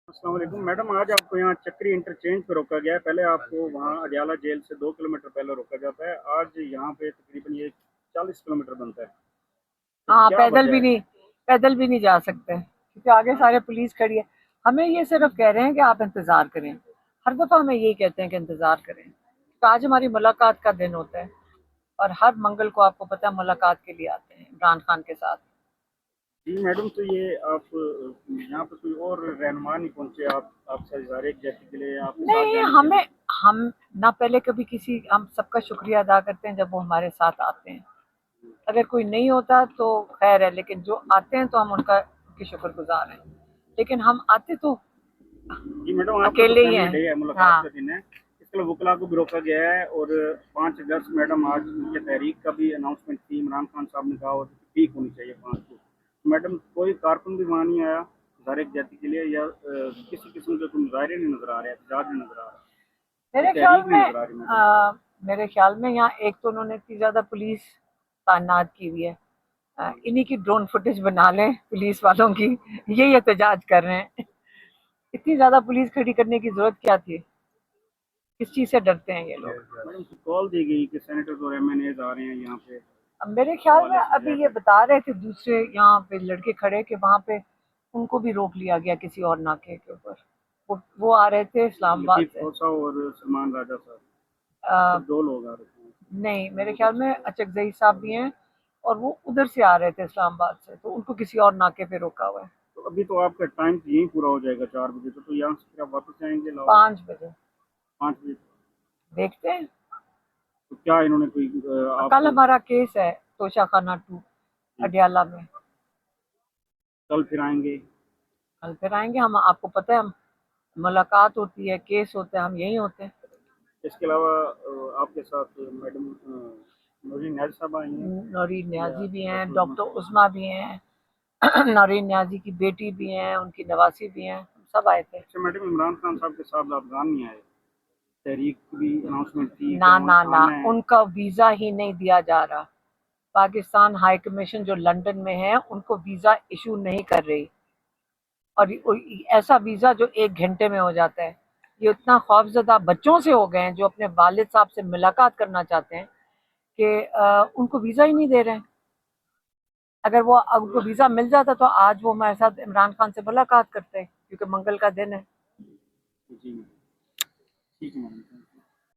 अस्सलाम वालेकुम मैडम, आज आपको यहाँ चक्री इंटरचेंज पे रोका गया है। पहले आपको वहाँ अडियाला जेल से 2 किलोमीटर पहले रोका जाता है। आज यहाँ पे तकरीबन ये 40 किलोमीटर बनता है। तो हाँ, क्या वजह है? पैदल भी नहीं जा सकते क्योंकि आगे सारे पुलिस खड़ी है। हमें ये सिर्फ कह रहे हैं कि आप इंतजार करें। हर दफा हमें यही कहते हैं कि इंतजार करें, तो आज हमारी मुलाकात का दिन होता है और हर मंगल को आपको पता है मुलाकात के लिए आते हैं इमरान खान के साथ। जी मैडम, तो ये आप यहाँ पे कोई और रहनुमा नहीं पहुँचे? आपसे इज़हार यकजहती के लिए, आपके साथ नहीं, जाने के लिए? हमें हम ना पहले कभी किसी हम सबका शुक्रिया अदा करते हैं जब वो हमारे साथ आते हैं। अगर कोई नहीं होता तो खैर है, लेकिन जो आते हैं तो हम उनके शुक्रगुजार हैं। लेकिन हम आते तो जी मैडम, आपका तो अकेले ही फैमिली हैं। डे है, मुलाकात हाँ। का दिन है। इसके लिए वकला को भी रोका गया है। और 5 अगस्त मैडम, आज उनके तहरीक का भी अनाउंसमेंट थी। इमरान खान साहब ने कहा और पीक होनी चाहिए 5 को। मैडम, कोई कारकुन भी वहाँ नहीं आया ज़ाहिर जाति के लिए, या किसी किस्म के कोई मुजाहरे नहीं नजर आ रहे, एहतजाज नहीं नजर आ रहा, कोई मेरे ख्याल तहरीक नहीं में नजर आ रही मैडम। मेरे ख्याल में यहाँ एक तो उन्होंने इतनी ज्यादा पुलिस तैनात की हुई है। इन्हीं की ड्रोन फुटेज बना लें पुलिस वालों की, यही एहतजाज कर रहे हैं। इतनी ज्यादा पुलिस खड़ी करने की जरूरत क्या थी? किस चीज से डरते हैं ये लोग? मैडम, कॉल दी गई कि सेनेटर और एमएनएज आ रहे हैं यहाँ पे, अब मेरे इस ख्याल में हवाले से जो अभी ये है। बता रहे थे दूसरे यहाँ पे लड़के खड़े कि वहां पे उनको भी रोक लिया गया किसी और नाके के ऊपर। वो आ रहे थे इस्लामाबाद लतीफ़ से। खोसा और सलमान राजा साहब, आ, सिर्फ 2 लोग आ रहे थे। नहीं, मेरे ख्याल में अचकजई साहब भी हैं और वो उधर से आ रहे थे इस्लामाबाद से, तो उनको किसी और नाके पे रोका हुआ है। तो अभी तो आपका टाइम तो यहीं पूरा हो जाएगा 4 बजे, तो यहाँ से फिर आप वापस जाएंगे लाहौर 5 बजे 5 बजे? देखते हैं। तो क्या इन्होंने कोई कल आपको? हमारा केस है तोशा खाना 2 जी, अडियाला में। कल फिर आएंगे? कल फिर आएंगे हम, आपको पता है हम मुलाकात होती है, केस होता है, हम यहीं होते हैं। इसके अलावा आपके साथ मैडम नूरी नाज साहब आई हैं, नौरीन या न्याजी भी हैं, डॉक्टर उस्मा डॉक्टर साहब? उस्मा भी हैं, नौरीन न्याजी की बेटी भी हैं, उनकी नवासी भी हैं, सब आए थे। अच्छा मैडम, इमरान खान साहब के साथ अफगान नहीं आए? तहरीक की भी अनाउंसमेंट थी कि ना ना ना, आना है। उनका वीजा ही नहीं दिया जा रहा। पाकिस्तान हाई कमीशन जो लंदन में है उनको वीजा इशू नहीं कर रही, और ऐसा वीजा जो 1 घंटे में हो जाता है। ये इतना खौफजदा बच्चों से हो गए हैं जो अपने वालिद साहब से मुलाकात करना चाहते हैं कि उनको वीजा ही नहीं दे रहे हैं। अगर वो उनको वीजा मिल जाता तो आज वो हमारे साथ इमरान खान से मुलाकात करते हैं, क्योंकि मंगल का दिन है। जी, ठीक है मैडम।